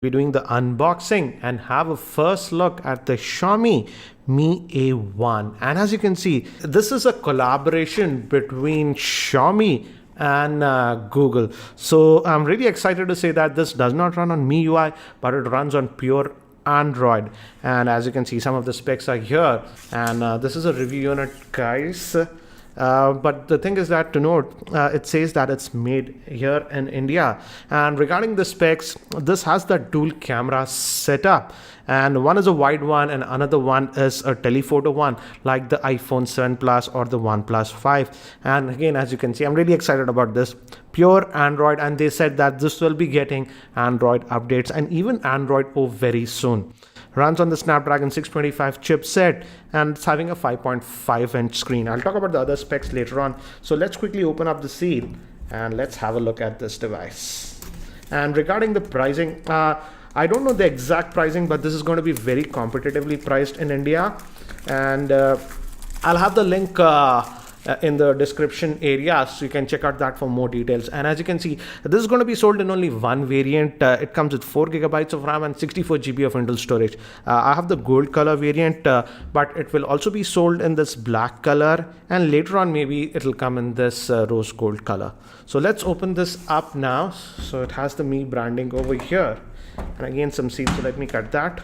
We're doing the unboxing and have a first look at the Xiaomi Mi A1. And as you can see, this is a collaboration between Xiaomi and Google. So I'm really excited to say that this does not run on MIUI, but it runs on pure Android. And as you can see, some of the specs are here, and this is a review unit, guys. But the thing is that to note, it says that it's made here in India. And regarding the specs, this has the dual camera setup, and one is a wide one and another one is a telephoto one, like the iPhone 7 Plus or the OnePlus 5. And again, as you can see, I'm really excited about this. Pure Android, and they said that this will be getting Android updates and even Android O very soon. Runs on the Snapdragan 625 chipset, and it's having a 5.5-inch screen. I'll talk about the other specs later on. So let's quickly open up the seal and let's have a look at this device. And regarding the pricing, I don't know the exact pricing, but this is going to be very competitively priced in India. And I'll have the link in the description area, so you can check out that for more details. And as you can see, this is going to be sold in only one variant. It comes with 4 GB of RAM and 64 GB of internal storage. I have the gold color variant, but it will also be sold in this black color, and later on maybe it'll come in this rose gold color. So let's open this up now. So it has the Mi branding over here, and again some seals, so let me cut that.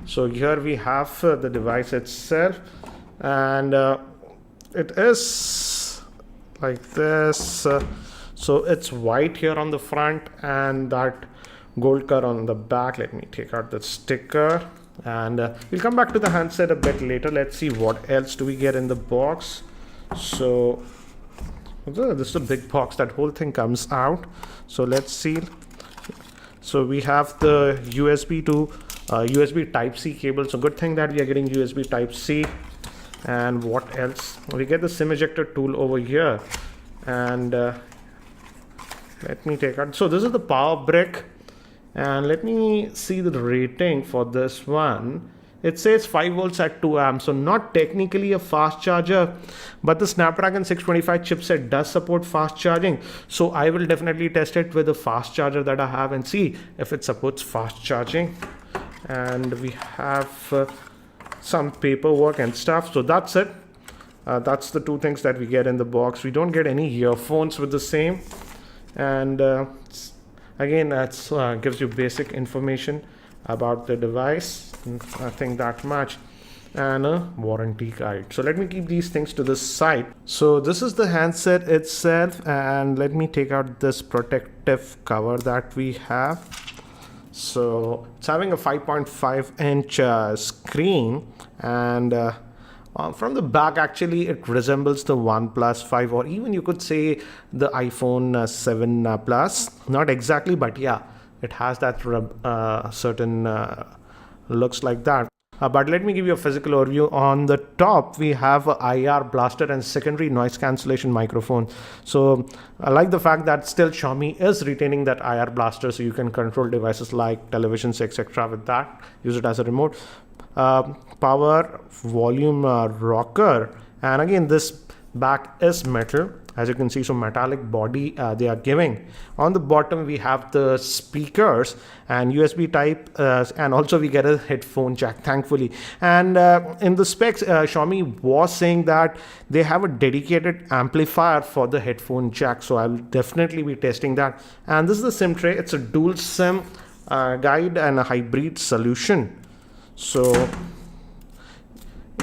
So here we have the device itself, and it is like this. So it's white here on the front and that gold color on the back. Let me take out the sticker, and we'll come back to the handset a bit later. Let's see what else do we get in the box. So this is a big box, that whole thing comes out. So let's see. So we have the USB to USB Type-C cable. So good thing that we are getting USB Type-C. And what else? We get the SIM ejector tool over here, and let me take out. So this is the power brick, and let me see the rating for this one. It says 5 volts at 2 amps, so not technically a fast charger, but the Snapdragon 625 chipset does support fast charging. So I will definitely test it with the fast charger that I have and see if it supports fast charging. And we have some paperwork and stuff. So that's it. That's the two things that we get in the box. We don't get any earphones with the same, and again, that's gives you basic information about the device. Nothing that much, and a warranty guide. So let me keep these things to the side. So this is the handset itself, and let me take out this protective cover that we have. So it's having a 5.5-inch screen, and from the back, actually it resembles the OnePlus 5, or even you could say the iPhone 7 Plus. Not exactly, but yeah, it has that certain looks like that. But let me give you a physical overview. On the top, we have a IR blaster and secondary noise cancellation microphone. So I like the fact that still Xiaomi is retaining that IR blaster, so you can control devices like televisions, etc. with that. Use it as a remote. Power volume rocker, and again this back is metal, as you can see, so metallic body they are giving. On the bottom we have the speakers and USB type, and also we get a headphone jack, thankfully. And in the specs, Xiaomi was saying that they have a dedicated amplifier for the headphone jack, so I'll definitely be testing that. And this is the SIM tray. It's a dual SIM guide and a hybrid solution. So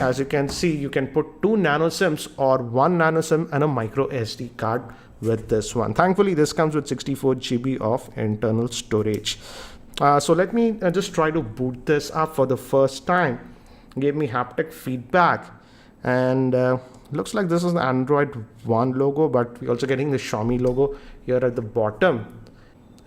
as you can see, you can put 2 nano SIMs or 1 nano SIM and a micro SD card with this one. Thankfully, this comes with 64 GB of internal storage. So let me just try to boot this up for the first time. Gave me haptic feedback, and looks like this is the Android One logo, but we're also getting the Xiaomi logo here at the bottom.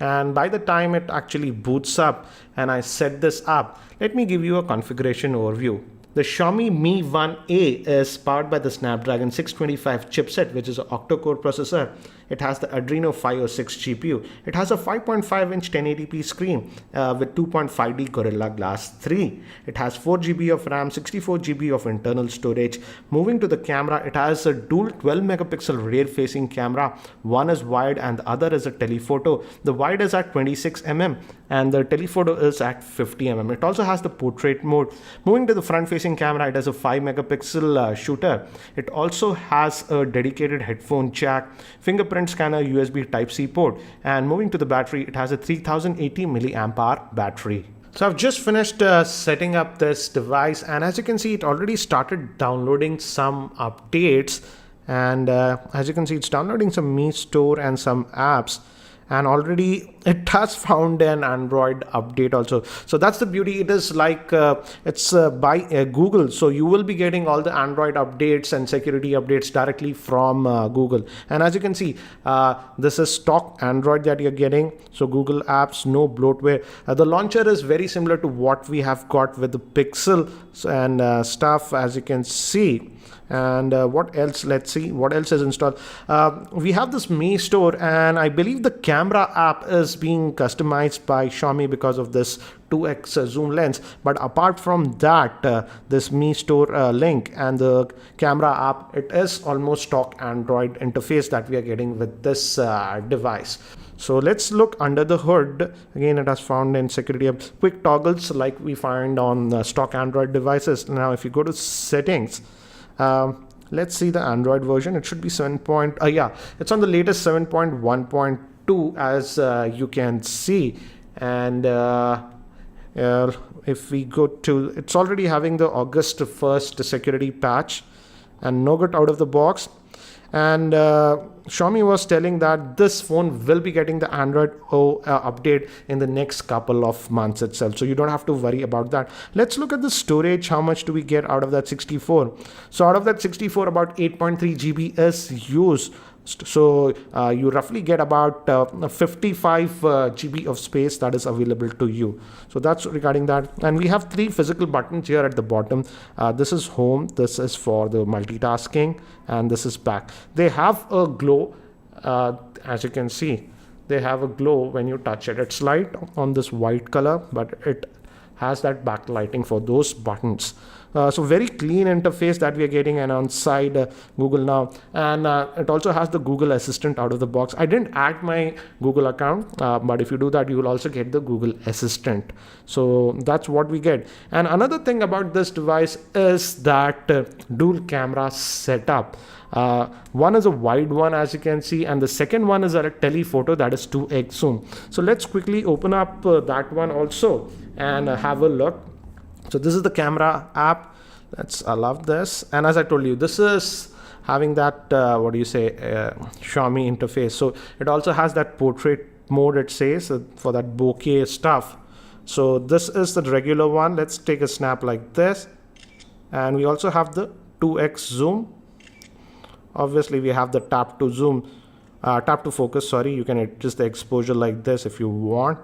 And by the time it actually boots up and I set this up, let me give you a configuration overview. The Xiaomi Mi 1A is powered by the Snapdragon 625 chipset, which is an octa-core processor, It has the Adreno 506 GPU. It has a 5.5-inch 1080p screen with 2.5D Gorilla Glass 3. It has 4 GB of RAM, 64 GB of internal storage. Moving to the camera, it has a dual 12 megapixel rear facing camera. One is wide and the other is a telephoto. The wide is at 26 mm and the telephoto is at 50 mm. It also has the portrait mode. Moving to the front facing camera, it has a 5 megapixel shooter. It also has a dedicated headphone jack, fingerprint scanner, USB Type-C port. And moving to the battery, it has a 3080 milliamp hour battery. So I've just finished setting up this device, and as you can see, it already started downloading some updates. And as you can see, it's downloading some Mi Store and some apps, and already it has found an Android update also. So that's the beauty. It is like it's by Google, so you will be getting all the Android updates and security updates directly from Google. And as you can see, this is stock Android that you're getting. So Google apps, no bloatware. The launcher is very similar to what we have got with the Pixel and stuff, as you can see. And what else? Let's see what else is installed. We have this Mi Store, and I believe the camera app is being customized by Xiaomi because of this 2x zoom lens. But apart from that, this Mi Store link and the camera app, it is almost stock Android interface that we are getting with this device. So let's look under the hood. Again, it has found in security quick toggles like we find on stock Android devices. Now if you go to settings, let's see the Android version. It should be 7. Yeah, it's on the latest 7.1.2 as you can see. And if we go to, it's already having the August 1st security patch and Nougat out of the box. And Xiaomi was telling that this phone will be getting the Android O update in the next couple of months itself. So you don't have to worry about that. Let's look at the storage. How much do we get out of that 64? So out of that 64, about 8.3 GB is used. So you roughly get about 55 GB of space that is available to you. So that's regarding that. And we have 3 physical buttons here at the bottom. This is home, this is for the multitasking, and this is back. They have a glow, as you can see. They have a glow when you touch it. It's light on this white color, but it has that backlighting for those buttons. So very clean interface that we are getting, and on side Google Now, and it also has the Google Assistant out of the box. I didn't add my Google account, but if you do that, you will also get the Google Assistant. So that's what we get. And another thing about this device is that dual camera setup. One is a wide one, as you can see, and the second one is a telephoto, that is 2x zoom. So let's quickly open up that one also and have a look. So this is the camera app. I love this. And as I told you, this is having that Xiaomi interface. So it also has that portrait mode, it says, for that bokeh stuff. So this is the regular one. Let's take a snap like this. And we also have the 2x zoom. Obviously we have the tap to focus, sorry. You can adjust the exposure like this if you want.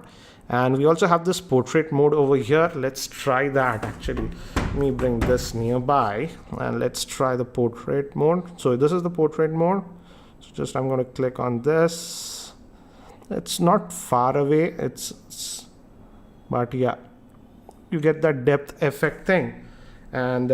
And we also have this portrait mode over here. Let's try that actually. Let me bring this nearby and let's try the portrait mode. So this is the portrait mode. So I'm going to click on this. It's not far away. But yeah, you get that depth effect thing. And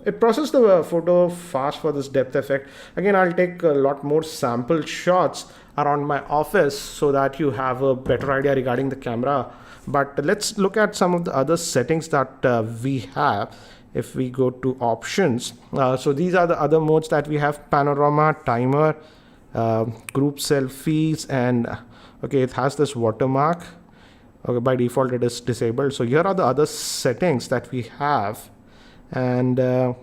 it processes the photo fast for this depth effect. Again, I'll take a lot more sample shots around my office so that you have a better idea regarding the camera. But let's look at some of the other settings that we have. If we go to options, so these are the other modes that we have: panorama, timer, group selfies, and okay, it has this watermark. Okay, by default it is disabled. So here are the other settings that we have. And it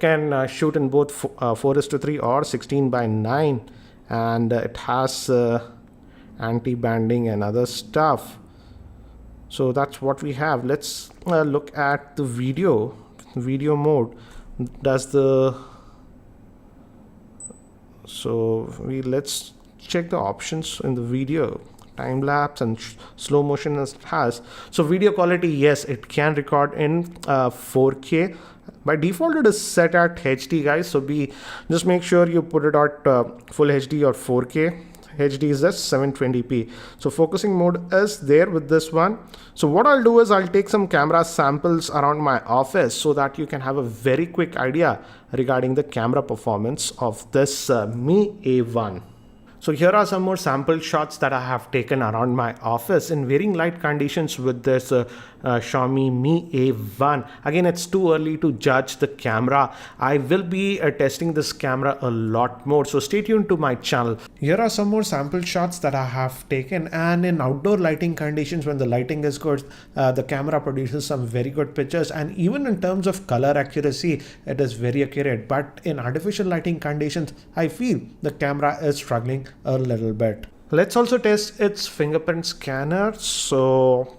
can shoot in both 4:3 or 16:9, and it has anti-banding and other stuff. So that's what we have. Let's look at the video mode. Let's check the options in the video. Time lapse and slow motion it has. So video quality, yes, it can record in 4K, By default it is set at HD, guys, so just make sure you put it at full HD or 4K. HD is at 720p. So focusing mode is there with this one. So what I'll do is I'll take some camera samples around my office so that you can have a very quick idea regarding the camera performance of this Mi A1. So here are some more sample shots that I have taken around my office in varying light conditions with this Xiaomi Mi A1. Again, it's too early to judge the camera. I will be testing this camera a lot more, so stay tuned to my channel. Here are some more sample shots that I have taken, and in outdoor lighting conditions, when the lighting is good, the camera produces some very good pictures, and even in terms of color accuracy, it is very accurate. But in artificial lighting conditions, I feel the camera is struggling a little bit. Let's also test its fingerprint scanner. So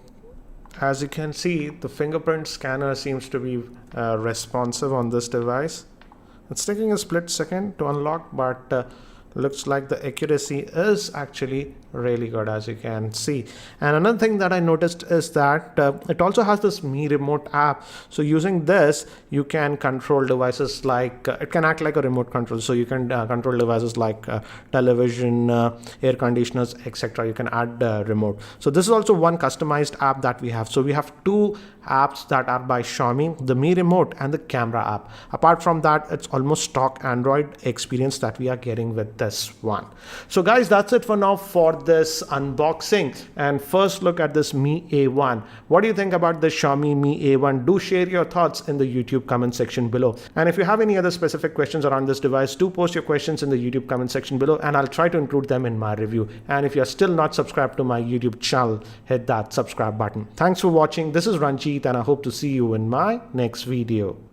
as you can see, the fingerprint scanner seems to be responsive on this device. It's taking a split second to unlock, but looks like the accuracy is actually really good, as you can see. And another thing that I noticed is that it also has this Mi Remote app. So using this, you can control devices like it can act like a remote control. So you can control devices like television, air conditioners, etc. You can add remote. So this is also one customized app that we have. So we have two apps that are by Xiaomi, the Mi Remote and the camera app. Apart from that, it's almost stock Android experience that we are getting with this one. So guys, that's it for now for this unboxing and first look at this Mi A1. What do you think about the Xiaomi Mi A1? Do share your thoughts in the YouTube comment section below. And if you have any other specific questions around this device, do post your questions in the YouTube comment section below and I'll try to include them in my review. And if you're still not subscribed to my YouTube channel, hit that subscribe button. Thanks for watching. This is Ranjit and I hope to see you in my next video.